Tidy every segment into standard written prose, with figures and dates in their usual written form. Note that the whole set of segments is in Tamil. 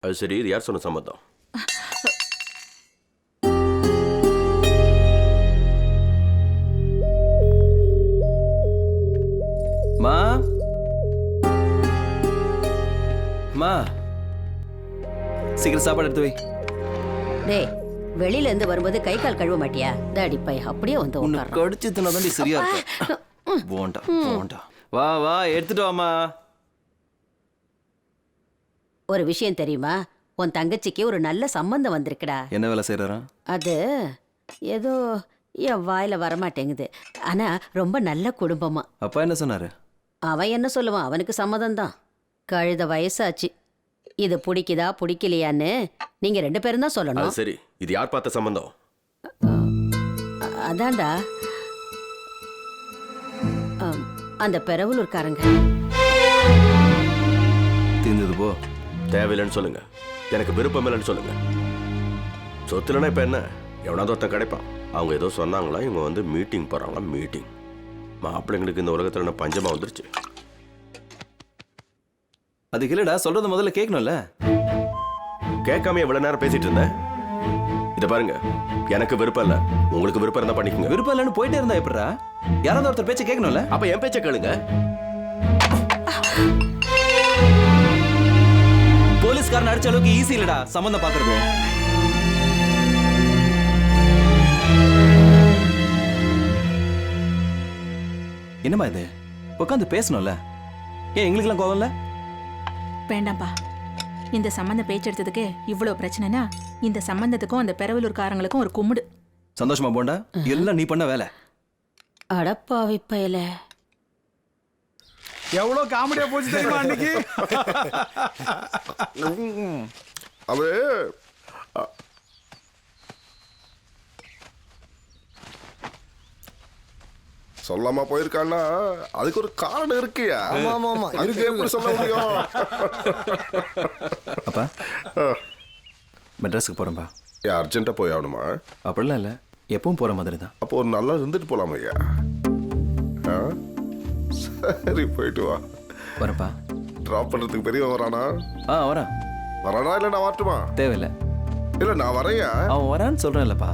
அது சரி, இது யார் சொன்ன சம்மதம்? மா மா சீக்கிரம் சாப்பாடு எடுத்து வை. டேய், வெளியில இருந்து வரும்போது கை கால் கழுவ மாட்டியா? டாடி பை அப்படியே வந்து உன்னை உட்கார்றான். கடிச்சு தின்னாதான் சரியா இருக்கும். போண்டா போண்டா. வா வா எடுத்துட்டு வாமா. ஒரு விஷயம் தெரியுமா? உன் தங்கச்சிக்கு ஒரு நல்ல சம்பந்தம் வந்திருக்குடா. என்ன வேலை செய்யறாரா? அது ஏதோ என் வாயில வரமாட்டேங்குது. ஆனா ரொம்ப நல்ல குடும்பமா. அப்பா என்ன சொன்னாரு? அவன் என்ன சொல்லுவான்? அவனுக்கு சம்மதம் தான். கழுத வயசாச்சு. இது பிடிக்குதா பிடிக்கலையான்னு நீங்க 2 பேரும் தான் சொல்லணும். அது சரி, இது யார் பார்த்த சம்பந்தம்? அதான்டா அந்த பெரவலூர்காரங்க. தீர்ந்தது போ. தேவையில்லைன்னு சொல்லுங்க, எனக்கு விருப்பம் இல்லைன்னு சொல்லுங்க. சொத்துலன்னா இப்ப என்ன, எவனாவது ஒருத்தன் கிடைப்பான். அவங்க ஏதோ சொன்னாங்களா, இவங்க வந்து மீட்டிங் போறாங்களா? மீட்டிங். மாப்பிள்ளைங்களுக்கு இந்த உலகத்துல என்ன பஞ்சமா வந்துருச்சு? அதுக்கு இல்லடா, சொல்றது முதல்ல கேட்கணும்ல. கேட்காம எவ்வளவு நேரம் பேசிட்டு இருந்தேன். இத பாருங்க, எனக்கு விருப்பம் இல்ல. உங்களுக்கு விருப்பம் இருந்தா பண்ணிக்கோங்க. விருப்பம் இல்லைன்னு போயிட்டே இருந்தா எப்படிடா? யாராவது ஒருத்தர் பேச்ச கேட்கணும்ல. அப்ப என் பேச்ச கேளுங்க. போலீஸ்காரன் அடிச்ச அளவுக்கு ஈஸி இல்லடா சம்பந்தம் பாக்குறது. என்னமா இது? உட்காந்து பேசணும்ல. ஏன் எங்களுக்கெல்லாம் கோவம் இல்ல? வேண்டாம்ப்பா. இந்த சம்பந்தம் பேச்செடுத்ததுக்கு இவ்வளவு பிரச்சனைனா இந்த சம்பந்தத்துக்கும் அந்த பெரவலூர்காரங்களுக்கும் ஒரு கும்பிடு. சந்தோஷமா போண்டா. எல்லாம் நீ பண்ண வேலை. அடப்பாவி பயல. எவ்வளவு காமெடியா போச்சு தெரியுமா அன்னைக்கு? அது சொல்லாம போயிருக்கான்னா அதுக்கு ஒரு காரணம் இருக்கியா? அதுக்கு எப்படி சொல்ல முடியும்? அப்பா மெட்ராஸுக்கு போறேன்பா. அர்ஜென்ட்டா போய் ஆகணுமா? அப்படிலாம் இல்லை, எப்பவும் போற மாதிரி தான். அப்போ ஒரு நல்லா இருந்துட்டு போலாம் ஐயா. சரி போயிட்டு வா. வரப்பா. டிராப் பண்றதுக்கு பெரியவன் வரானா? வரான். வரானா இல்ல நான் வரட்டுமா? தேவையில்லை. இல்ல நான் வரையா. அவன் வரான்னு சொல்றேன்லப்பா.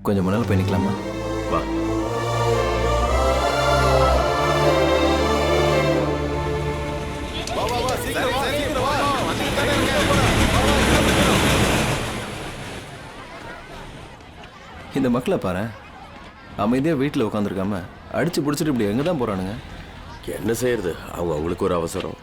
கொஞ்சம் முன்னால போய் நிக்கலாமா? வா. இந்த மக்களை பாரு, அமைதியா வீட்டில் உட்காந்துருக்காம அடிச்சு பிடிச்சிட்டு இப்படி எங்க தான் போறானுங்க? என்ன செய்யறது, அவங்க அவங்களுக்கு ஒரு அவசரம்.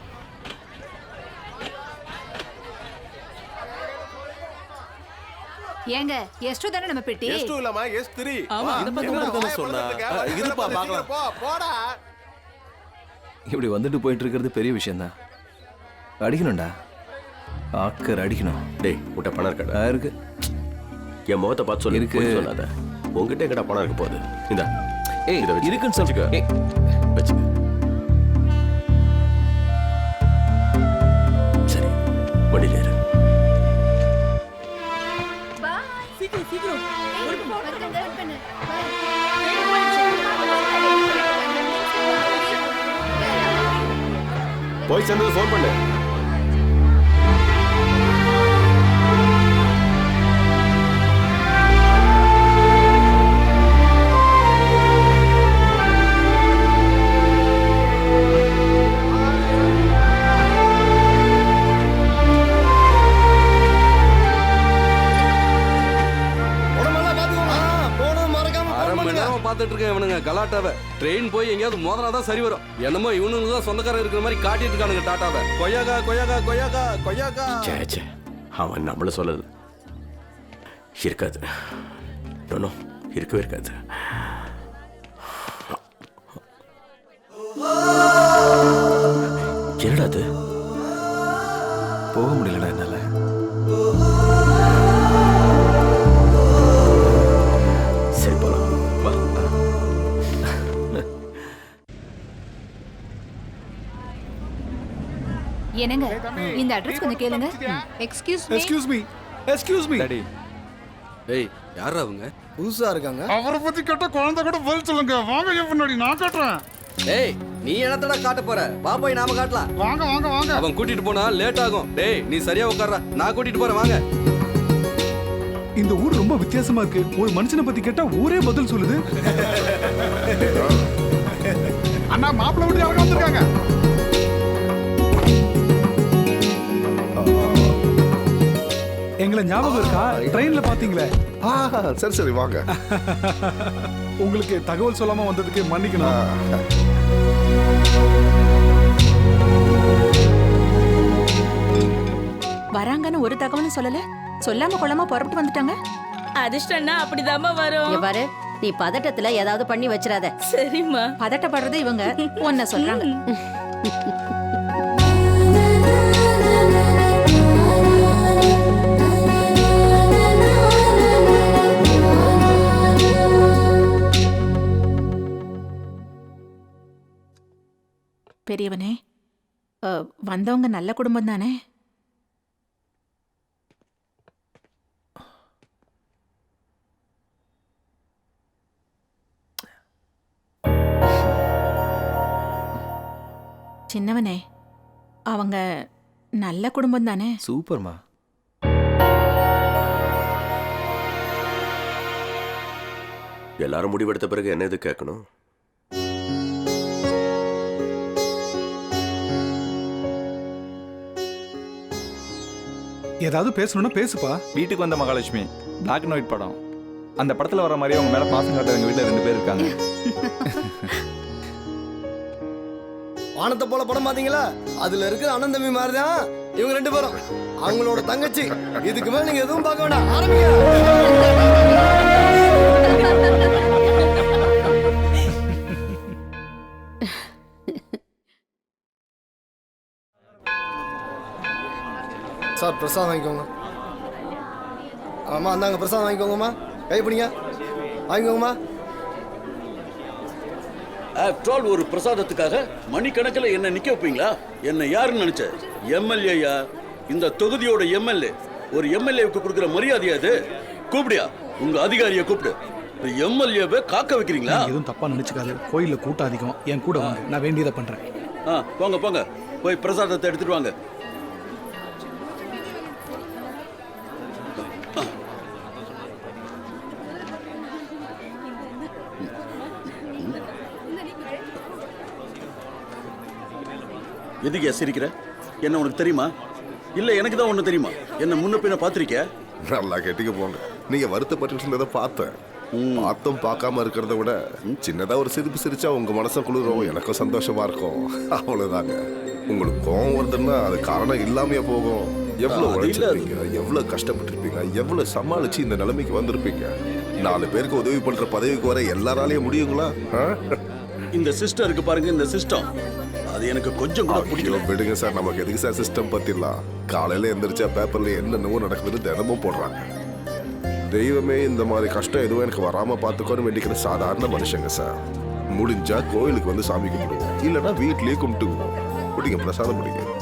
ஏங்க எஸ்டு தானே நம்ம பெட்டி? எஸ்டு இல்லமா S3. ஆமா, இந்த பக்கம் தான சொன்னா. இருப்பா பார்க்கலாம். போடா. இப்படி வந்துட்டு போயிட்டு இருக்கிறது பெரிய விஷயம்தான். அடிக்கணும்டா, ஆக்கர் அடிக்கணும். டேய், முட்டை பணம் இருக்கடா. இருக்கு. என் முகத்தை பார்த்து சொல்லு. இருக்கு. பொய் சொல்லாத. உங்ககிட்ட எங்கடா பணம் இருக்க போகுது? இந்த ஏய் இதை வச்சு. இருக்குன்னு சொல்லுங்க. ஏய் வச்சுக்க. சரி, வண்டியில ஏறு. போய் சேர்ந்தது ஃபோன் பண்ணு. பார்த்துட்டு இருக்கேன் இவனுங்க கலாட்டாவை. ட்ரெயின் போய் எங்கேயாவது மோதனாதான் சரி வரும். என்னமோ இவனுங்க தான் சொந்தக்காரன் இருக்கிற மாதிரி காட்டிட்டு இருக்கானுங்க டாட்டாவை. கொய்யாக்கா கொய்யாக்கா கொய்யாக்கா கொய்யாக்கா. சே அவன் நம்மள சொல்லது இருக்காது. நோ இருக்கவே இருக்காது. என்னடா அது? போக முடியலடா என்னால. சரி போலாம் வா. என்னங்க இந்த அட்ரஸ் கொஞ்சம் கேளுங்க. எக்ஸ்கியூஸ் மீ டாடி ஏய் யாரா அவங்க? புதுசா இருக்காங்க. அவரை பத்தி கேட்ட குழந்தை கூட பதில் சொல்லுங்க. வாங்க என் முன்னாடி நான் காட்டுறேன். ஏய் நீ என்னத்தடா காட்ட போற? வா போய் நாம காட்டலாம். வாங்க வாங்க வாங்க. அவன் கூட்டிட்டு போனா லேட் ஆகும். டேய் நீ சரியா உட்கார்றா, நான் கூட்டிட்டு போறேன். வாங்க. இந்த ஊர் ரொம்ப வித்தியாசமா இருக்கு. ஒரு மனுஷனை பத்தி கேட்டா ஊரே பதில் சொல்லுது. அண்ணா மாப்பிள்ளை விட்டு யாரும் வந்திருக்காங்க. எங்களை ஞாபகம் இருக்கா? ட்ரெயின்ல பாத்தீங்களே. சரி சரி வாங்க. உங்களுக்கு தகவல் சொல்லாம வந்ததுக்கு மன்னிக்கணும். வராங்கன்னு ஒரு தகவலும் சொல்லல. சொல்லாம கொள்ளாம புறப்பட்டு வந்துட்டாங்க. அதிர்ஷ்டம்னா அப்படிதாம்மா வரும். இங்க பாரு, நீ பதட்டத்துல ஏதாவது பண்ணி வச்சிடாத. சரிம்மா. பதட்டப்படுறது இவங்க ஒன்ன சொல்றாங்க. பெரியவனே, வந்தவங்க நல்ல குடும்பம் தானே? சின்னவனே, அவங்க நல்ல குடும்பம் தானே? சூப்பர்மா. எல்லாரும் முடிவெடுத்த பிறகு என்ன எது கேட்கணும்? ஏதாவது பேசணும்னா பேசுப்பா. வீட்டுக்கு வந்த மகாலட்சுமி பிளாக் அண்ட் ஒயிட் படம். அந்த படத்துல வர மாதிரியே அவங்க மேல பாசம் காட்டுற எங்க வீட்டுல 2 பேர் இருக்காங்க. வானத்தை போல படம் பாத்தீங்களா? அதுல இருக்கிற அண்ணன் தம்பி மாதிரிதான் இவங்க 2 பேரும். அவங்களோட தங்கச்சி. இதுக்கு மேல நீங்க எதுவும் பார்க்க வேண்டாம். ஆரம்பிங்க. சார் பிரசாதம் வாங்கிக்கோங்க. ஆமா அந்தாங்க பிரசாதம் வாங்கிக்கோங்கம்மா. கை பிடிங்க. வாங்கிக்கோங்கம்மா. ஆஃப்டர் ஒரு பிரசாதத்துக்காக மணிக்கணக்கில் என்ன நிக்க வைப்பீங்களா? என்ன யாருன்னு நினைச்ச? எம்எல்ஏயா? இந்த தொகுதியோட எம்எல்ஏ. ஒரு எம்எல்ஏவுக்கு கொடுக்குற மரியாதையா அது? கூப்பிடியா உங்க அதிகாரியை கூப்பிடு. எம்எல்ஏவை காக்க வைக்கிறீங்களா? எதுவும் தப்பா நினைச்சுக்காது. கோயில்ல கூட்டம் அதிகம். என் கூட வாங்க, நான் வேண்டியதை பண்றேன். போங்க போங்க, போய் பிரசாதத்தை எடுத்துட்டு வாங்க. எதுக்கு சிரிக்கிற? என்ன உனக்கு தெரியுமா? இல்ல எனக்கு தான் ஒண்ணு தெரியுமா? என்ன முன்ன பின்ன பாத்திருக்கியா? நல்லா கேட்டுக்க போங்க. நீங்க வருத்தப்பட்டு இருந்ததை பார்த்தேன். பார்த்தும் பார்க்காம இருக்கிறத விட சின்னதா ஒரு சிரிப்பு சிரிச்சா உங்க மனசை குளிரும், எனக்கும் சந்தோஷமா இருக்கும். அவ்வளவுதாங்க. உங்களுக்கு கோவம் வருதுன்னா அது காரணம் இல்லாமையா போகும். எவ்வளவு உழைச்சிருப்பீங்க, எவ்வளவு கஷ்டப்பட்டிருப்பீங்க, எவ்வளவு சமாளிச்சு இந்த நிலைமைக்கு வந்திருப்பீங்க. 4 பேருக்கு உதவி பண்ற பதவிக்கு வர எல்லாராலையும் முடியுங்களா? இந்த சிஸ்டருக்கு பாருங்க, இந்த சிஸ்டம் அது எனக்கு கொஞ்சம் கூட பிடிக்கல. விடுங்க சார், நமக்கு எதுக்கு சார் சிஸ்டம் பத்திலாம்? காலையில எந்திரிச்சா பேப்பர்ல என்னென்னவோ நடக்குதுன்னு தினமும் போடுறாங்க. தெய்வமே இந்த மாதிரி கஷ்டம் எதுவும் எனக்கு வராம பார்த்துக்கோன்னு வேண்டிக்கிற சாதாரண மனுஷங்க சார். முடிஞ்சா கோயிலுக்கு வந்து சாமி கும்பிடுவோம், இல்லைன்னா வீட்லயே கும்பிட்டுக்குவோம். பிடிங்க, பிரசாதம் பிடிங்க.